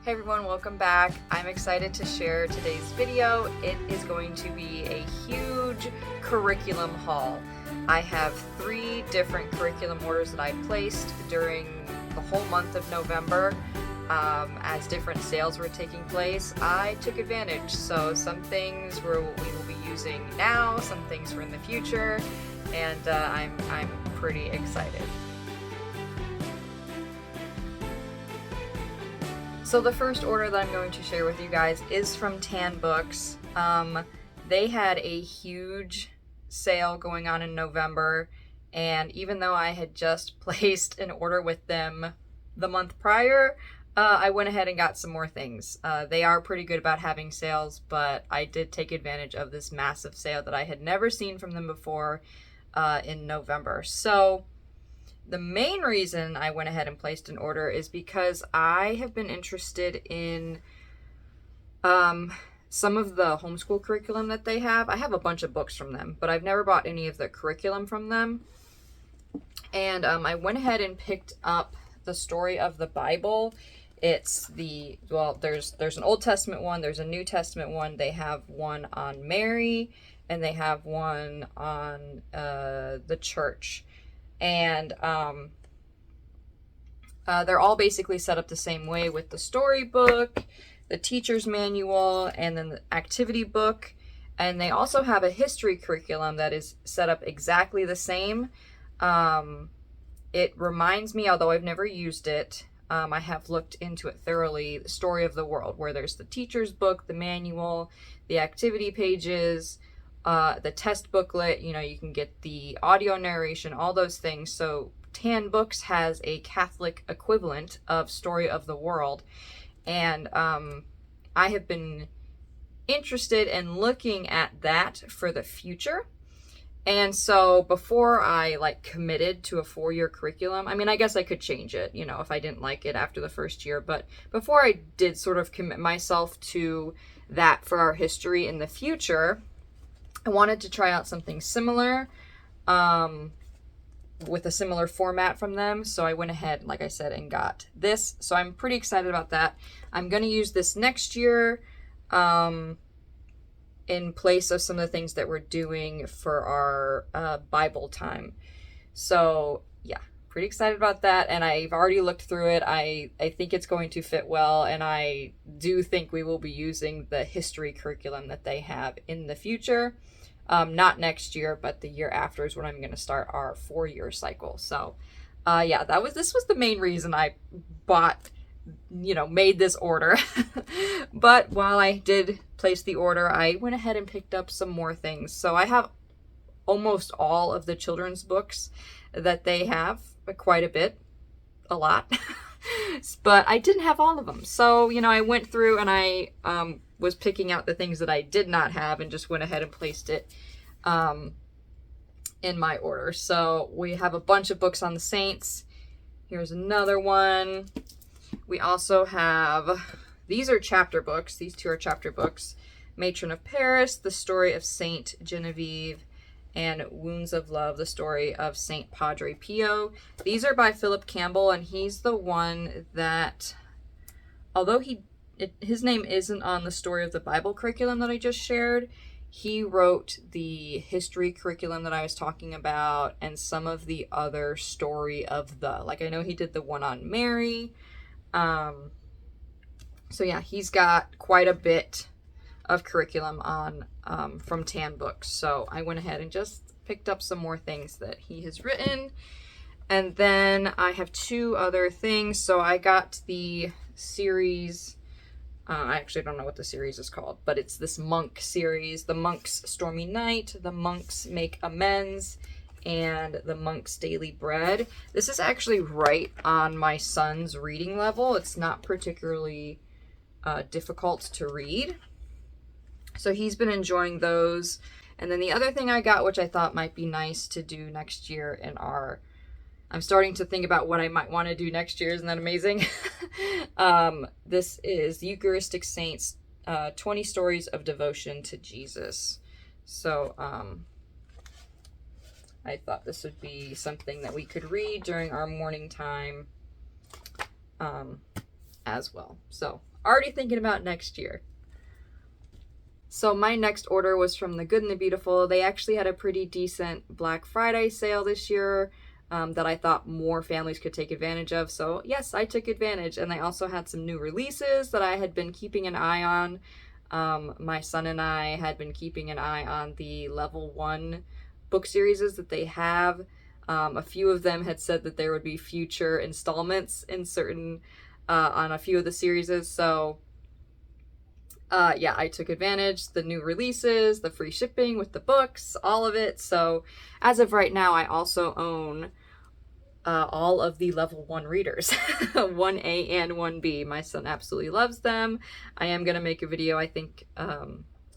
Hey everyone, welcome back. I'm excited to share today's video. It is going to be a huge curriculum haul. I have 3 different curriculum orders that I placed during the whole month of November. As different sales were taking place, I took advantage. So some things we will be using now, some things for in the future, and I'm pretty excited. So the first order that I'm going to share with you guys is from Tan Books. They had a huge sale going on in November, and even though I had just placed an order with them the month prior, I went ahead and got some more things. They are pretty good about having sales, but I did take advantage of this massive sale that I had never seen from them before in November. So the main reason I went ahead and placed an order is because I have been interested in some of the homeschool curriculum that they have. I have a bunch of books from them, but I've never bought any of the curriculum from them. And I went ahead and picked up the story of the Bible. It's there's an Old Testament one, there's a New Testament one. They have one on Mary, and they have one on the church. And they're all basically set up the same way with the storybook, the teacher's manual, and then the activity book. And they also have a history curriculum that is set up exactly the same. It reminds me, although I've never used it, I have looked into it thoroughly, the Story of the World, where there's the teacher's book, the manual, the activity pages, the test booklet, you can get the audio narration, all those things. So Tan Books has a Catholic equivalent of Story of the World. And I have been interested in looking at that for the future. And so before I committed to a 4-year curriculum, I guess I could change it, if I didn't like it after the first year. But before I did sort of commit myself to that for our history in the future, I wanted to try out something similar with a similar format from them. So I went ahead, like I said, and got this. So I'm pretty excited about that. I'm going to use this next year in place of some of the things that we're doing for our Bible time. So yeah, pretty excited about that. And I've already looked through it. I think it's going to fit well. And I do think we will be using the history curriculum that they have in the future. Not next year, but the year after is when I'm going to start our 4-year cycle. So, yeah, this was the main reason I made this order. But while I did place the order, I went ahead and picked up some more things. So I have almost all of the children's books that they have, quite a lot. But I didn't have all of them. So, I went through and I was picking out the things that I did not have and just went ahead and placed it in my order. So we have a bunch of books on the saints. Here's another one. We also have, these are chapter books. These 2 are chapter books. Matron of Paris, the story of Saint Genevieve, and Wounds of Love, the story of Saint Padre Pio. These are by Philip Campbell, and he's the one that, although his name isn't on the Story of the Bible curriculum that I just shared, he wrote the history curriculum that I was talking about and some of the other story of the, I know he did the one on Mary. So yeah, he's got quite a bit of curriculum on from Tan Books. So I went ahead and just picked up some more things that he has written. And then I have 2 other things. So I got the series, I actually don't know what the series is called, but it's this monk series, The Monk's Stormy Night, The Monks Make Amends, and The Monk's Daily Bread. This is actually right on my son's reading level. It's not particularly difficult to read. So he's been enjoying those. And then the other thing I got, which I thought might be nice to do next year in our, I'm starting to think about what I might want to do next year. Isn't that amazing? This is Eucharistic Saints, 20 Stories of Devotion to Jesus. So I thought this would be something that we could read during our morning time as well. So already thinking about next year. So my next order was from The Good and the Beautiful. They actually had a pretty decent Black Friday sale this year that I thought more families could take advantage of. So yes, I took advantage. And they also had some new releases that I had been keeping an eye on. My son and I had been keeping an eye on the level 1 book series that they have. A few of them had said that there would be future installments in certain on a few of the series. So yeah, I took advantage, the new releases, the free shipping with the books, all of it. So as of right now, I also own all of the level 1 readers, 1A and 1B. My son absolutely loves them. I am going to make a video, I think,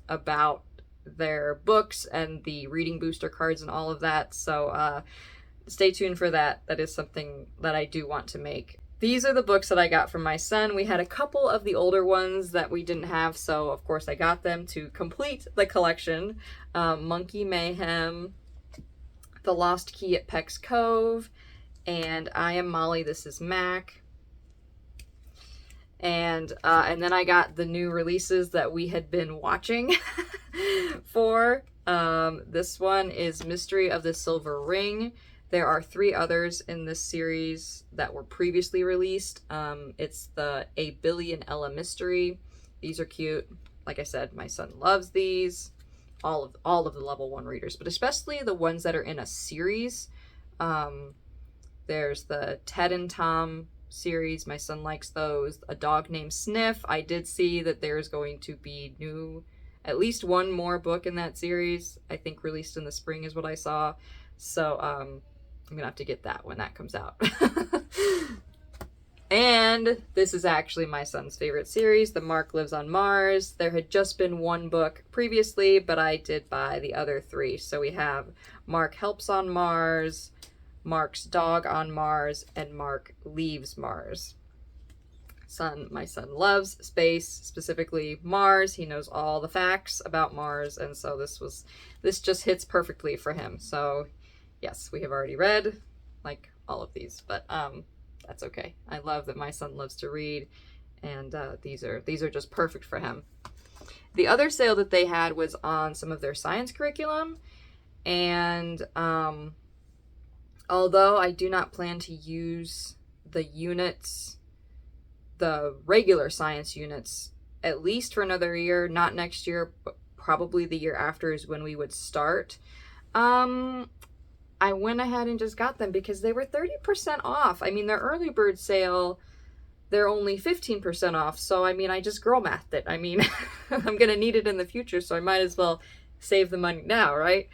about their books and the reading booster cards and all of that. So stay tuned for that. That is something that I do want to make. These are the books that I got from my son. We had a couple of the older ones that we didn't have, so of course I got them to complete the collection. Monkey Mayhem, The Lost Key at Peck's Cove, and I Am Molly, This Is Mac. And then I got the new releases that we had been watching for. This one is Mystery of the Silver Ring. There are 3 others in this series that were previously released. It's the A Billion Ella Mystery. These are cute. Like I said, my son loves these. All of the level 1 readers, but especially the ones that are in a series. There's the Ted and Tom series. My son likes those. A Dog Named Sniff. I did see that there's going to be at least one more book in that series. I think released in the spring is what I saw. So I'm gonna have to get that when that comes out. And this is actually my son's favorite series, The Mark Lives on Mars. There had just been one book previously, but I did buy the other 3. So we have Mark Helps on Mars, Mark's Dog on Mars, and Mark Leaves Mars. My son loves space, specifically Mars. He knows all the facts about Mars, and so this just hits perfectly for him. So yes, we have already read like all of these, but that's okay. I love that my son loves to read, and these are just perfect for him. The other sale that they had was on some of their science curriculum, and although I do not plan to use the units, the regular science units, at least for another year, not next year, but probably the year after is when we would start. I went ahead and just got them because they were 30% off. I mean, their early bird sale, they're only 15% off. So, I mean, I just girl mathed it. I mean, I'm going to need it in the future, so I might as well save the money now, right?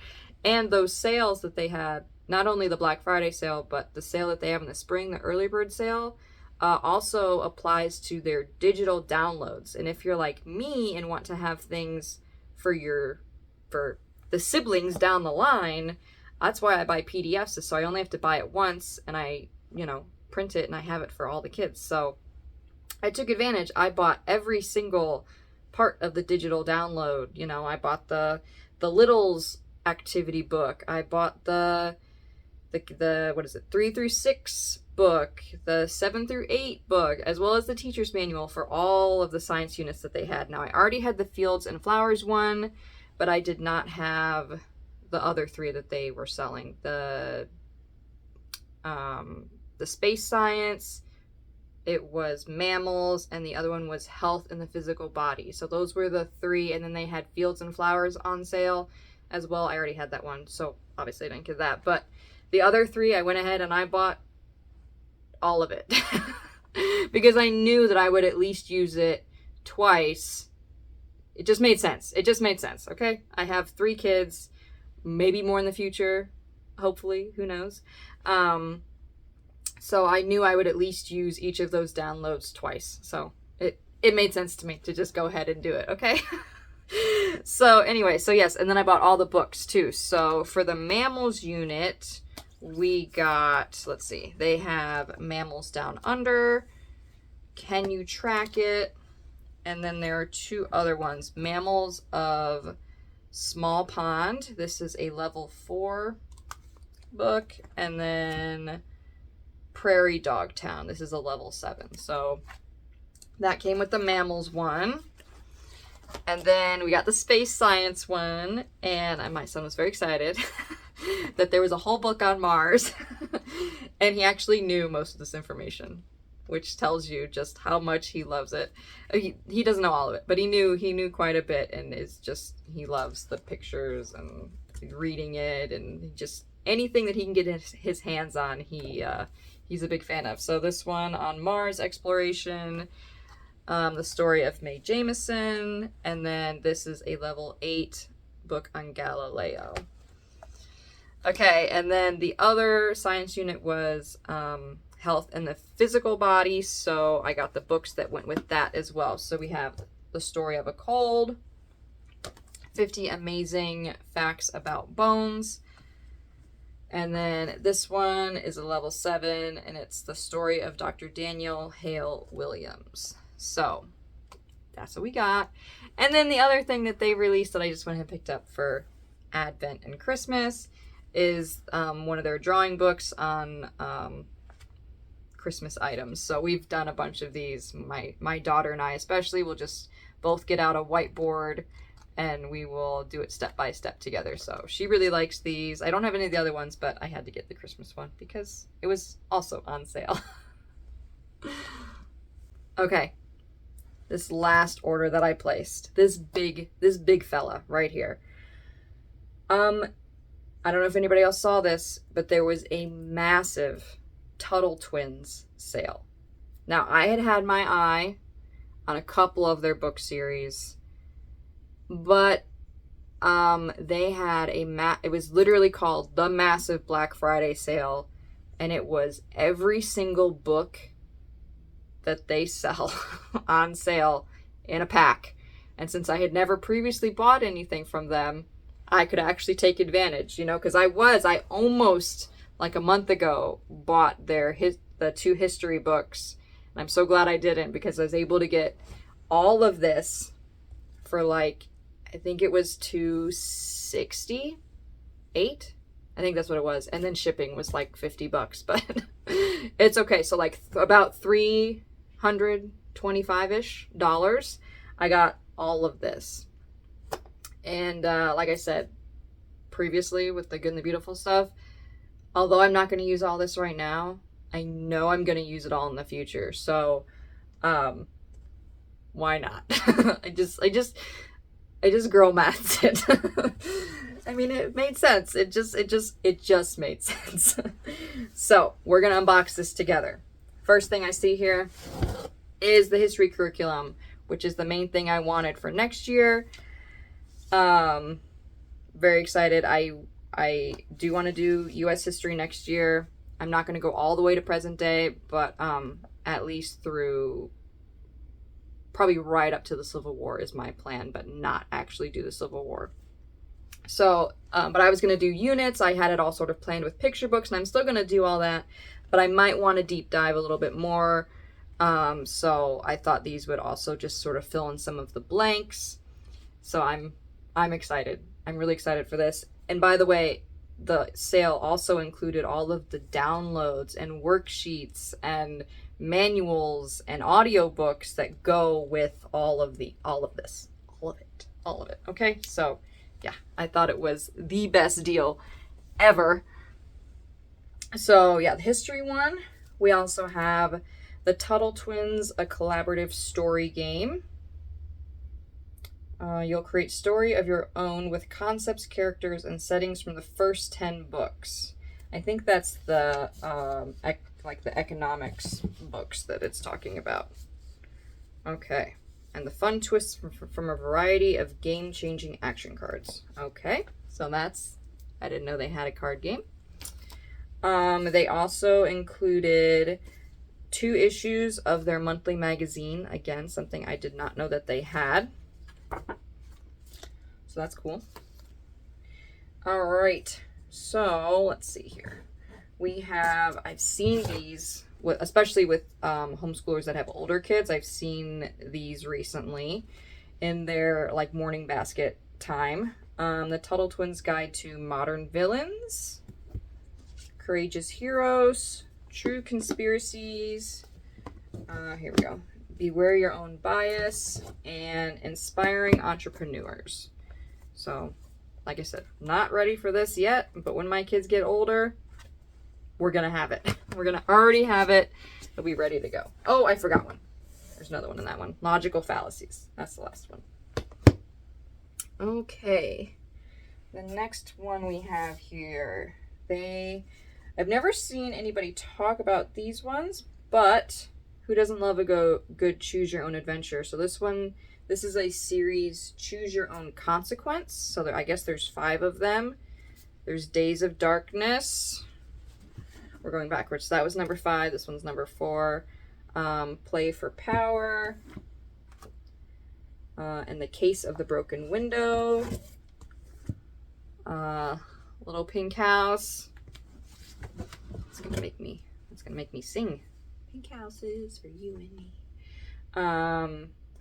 And those sales that they had, not only the Black Friday sale, but the sale that they have in the spring, the early bird sale, also applies to their digital downloads. And if you're like me and want to have things for the siblings down the line, that's why I buy PDFs, so I only have to buy it once, and I, print it, and I have it for all the kids. So I took advantage. I bought every single part of the digital download. I bought the Littles activity book. I bought the 3 through 6 book, the 7 through 8 book, as well as the teacher's manual for all of the science units that they had. Now, I already had the Fields and Flowers one, but I did not have the other 3 that they were selling. The space science, it was mammals, and the other one was health in the physical body. So those were the 3, and then they had Fields and Flowers on sale as well. I already had that one, so obviously I didn't get that. But the other 3, I went ahead and I bought all of it because I knew that I would at least use it twice. It just made sense. Okay, I have 3 kids, maybe more in the future, hopefully, who knows. So I knew I would at least use each of those downloads twice. So it made sense to me to just go ahead and do it, okay? So anyway, so yes, and then I bought all the books too. So for the mammals unit, we got, let's see, they have Mammals Down Under, Can You Track It? And then there are 2 other ones, Mammals of Small Pond. This is a level 4 book. And then Prairie Dog Town. This is a level 7. So That came with the mammals one. And then we got the space science one, and my son was very excited that there was a whole book on Mars. And he actually knew most of this information, which tells you just how much he loves it. He doesn't know all of it, but he knew quite a bit, and he loves the pictures and reading it, and just anything that he can get his hands on, he's a big fan of. So this one on Mars exploration, the story of Mae Jemison, and then this is a level 8 book on Galileo. Okay, and then the other science unit was health in the physical body, so I got the books that went with that as well. So we have the story of a cold, 50 amazing facts about bones, and then this one is a level 7, and it's the story of Dr. Daniel Hale Williams. So that's what we got. And then the other thing that they released that I just went ahead and picked up for Advent and Christmas is one of their drawing books on Christmas items. So we've done a bunch of these. My daughter and I especially will just both get out a whiteboard and we will do it step by step together. So she really likes these. I don't have any of the other ones, but I had to get the Christmas one because it was also on sale. Okay. This last order that I placed, this big fella right here. I don't know if anybody else saw this, but there was a massive Tuttle Twins sale. Now, I had my eye on a couple of their book series, but they had it was literally called the Massive Black Friday Sale, and it was every single book that they sell on sale in a pack. And since I had never previously bought anything from them, I could actually take advantage, because I almost, like a month ago, bought the 2 history books. And I'm so glad I didn't, because I was able to get all of this for I think it was $268. I think that's what it was. And then shipping was like $50, but it's okay. So about $325-ish, I got all of this. And like I said previously with the Good and the Beautiful stuff, although I'm not going to use all this right now, I know I'm going to use it all in the future. So why not? I just girl maths it. I mean, it made sense. It just made sense. So we're going to unbox this together. First thing I see here is the history curriculum, which is the main thing I wanted for next year. Very excited. I do want to do U.S. history next year. I'm not going to go all the way to present day, but at least through probably right up to the Civil War is my plan, but not actually do the Civil War. So, but I was going to do units. I had it all sort of planned with picture books, and I'm still going to do all that, but I might want to deep dive a little bit more. So I thought these would also just sort of fill in some of the blanks. So I'm excited. I'm really excited for this. And by the way, the sale also included all of the downloads and worksheets and manuals and audiobooks that go with all of it. Okay. So yeah, I thought it was the best deal ever. So yeah, the history one, we also have the Tuttle Twins, a collaborative story game. You'll create story of your own with concepts, characters, and settings from the first 10 books. I think that's the the economics books that it's talking about. Okay. And the fun twists from a variety of game-changing action cards. Okay. So I didn't know they had a card game. They also included 2 issues of their monthly magazine. Again, something I did not know that they had. So that's cool. All right. So let's see here. I've seen these, especially with homeschoolers that have older kids. I've seen these recently in their morning basket time. The Tuttle Twins Guide to Modern Villains, Courageous Heroes, True Conspiracies. Here we go. Beware Your Own Bias, and Inspiring Entrepreneurs. So, like I said, not ready for this yet, but when my kids get older, we're going to have it. We're going to already have it. It'll be ready to go. Oh, I forgot one. There's another one in that one. Logical Fallacies. That's the last one. Okay. The next one we have here. I've never seen anybody talk about these ones, but who doesn't love a good choose your own adventure? So this is a series, Choose Your Own Consequence. So I guess there's 5 of them. There's Days of Darkness. We're going backwards. So that was number 5. This one's number 4. Play for Power. In the Case of the Broken Window. Little Pink House. It's gonna make me sing. Pink houses for you and me.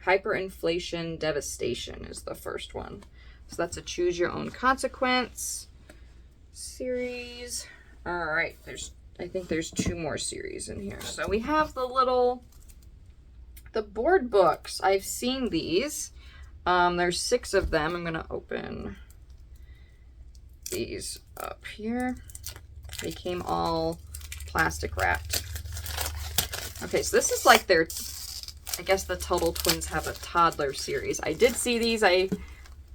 Hyperinflation Devastation is the first one. So that's a Choose Your Own Consequence series. All right, I think there's 2 more series in here. So we have the board books. I've seen these. There's 6 of them. I'm gonna open these up here. They came all plastic wrapped. Okay, so this is like I guess the Tuttle Twins have a toddler series. I did see these. I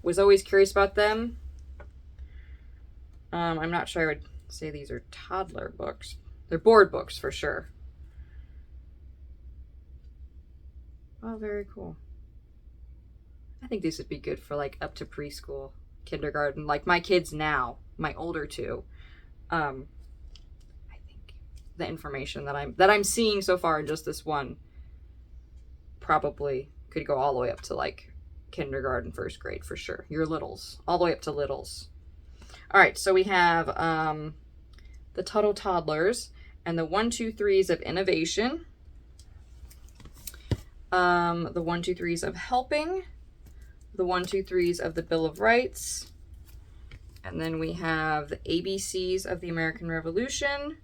was always curious about them. I'm not sure I would say these are toddler books. They're board books for sure. Oh, very cool. I think these would be good for like up to preschool, kindergarten. Like my kids now, my older 2. I think the information that I'm seeing so far in just this one probably could go all the way up to like kindergarten, 1st grade for sure. Your littles, all the way up to littles. All right, so we have the Tuttle Toddlers and the 1, 2, 3s of Innovation. The 1, 2, 3s of Helping. The 1, 2, 3s of the Bill of Rights. And then we have the ABCs of the American Revolution,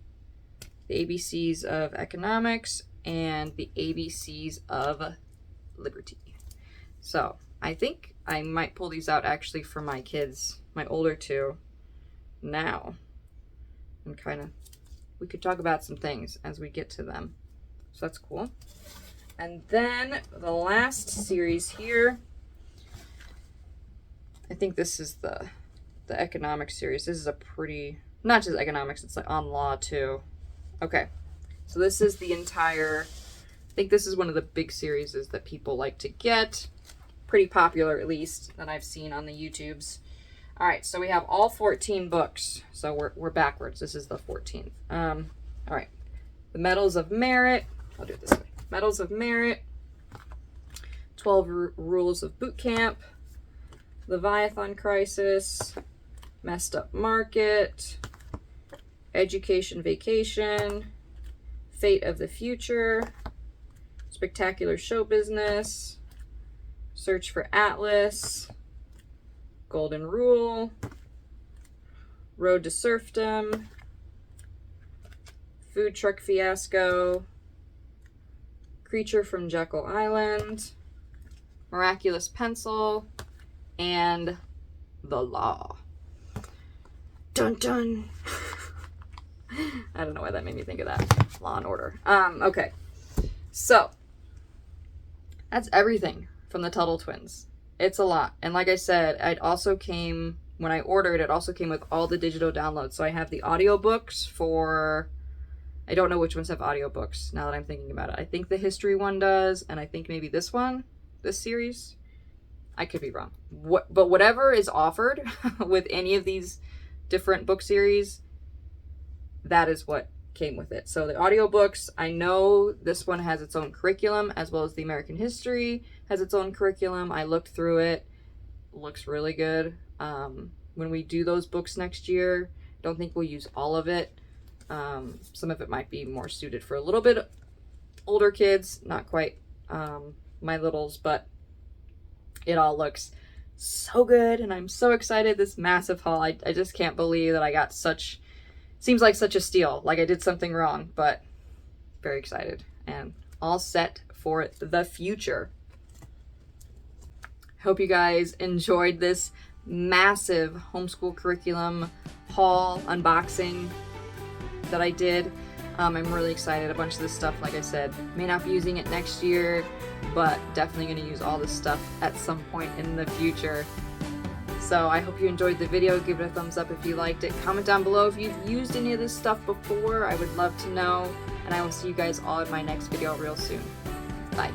the ABCs of Economics, and the ABCs of Liberty. So I think I might pull these out actually for my kids, my older 2, now. And we could talk about some things as we get to them. So that's cool. And then the last series here, I think this is the economics series. This is a pretty, not just economics, it's like on law too. Okay, so this is the entire, I think this is one of the big series that people like to get. Pretty popular, at least, that I've seen on the YouTubes. All right, so we have all 14 books. So we're backwards. This is the 14th. All right, the Medals of Merit. I'll do it this way. Medals of Merit. 12 Rules of Boot Camp. Leviathan Crisis. Messed Up Market. Education Vacation. Fate of the Future. Spectacular Show Business. Search for Atlas. Golden Rule. Road to Serfdom. Food Truck Fiasco. Creature from Jekyll Island. Miraculous Pencil. And The Law. Dun dun. I don't know why that made me think of that. Law and Order. Okay. So, that's everything from the Tuttle Twins. It's a lot. And like I said, it also came, when I ordered, it also came with all the digital downloads. So I have the audiobooks for, I don't know which ones have audiobooks now that I'm thinking about it. I think the history one does, and I think maybe this one, this series. I could be wrong. But whatever is offered with any of these different book series, that is what came with it. So the audiobooks, I know this one has its own curriculum, as well as the American history has its own curriculum. I looked through it. Looks really good. When we do those books next year, don't think we'll use all of it. Some of it might be more suited for a little bit older kids, not quite my littles, but it all looks so good, and I'm so excited. This massive haul, I just can't believe that I got such, seems like such a steal, like I did something wrong, but very excited and all set for the future. Hope you guys enjoyed this massive homeschool curriculum haul unboxing that I did. I'm really excited. A bunch of this stuff, like I said, may not be using it next year, but definitely going to use all this stuff at some point in the future. So I hope you enjoyed the video. Give it a thumbs up if you liked it. Comment down below if you've used any of this stuff before. I would love to know. And I will see you guys all in my next video real soon. Bye.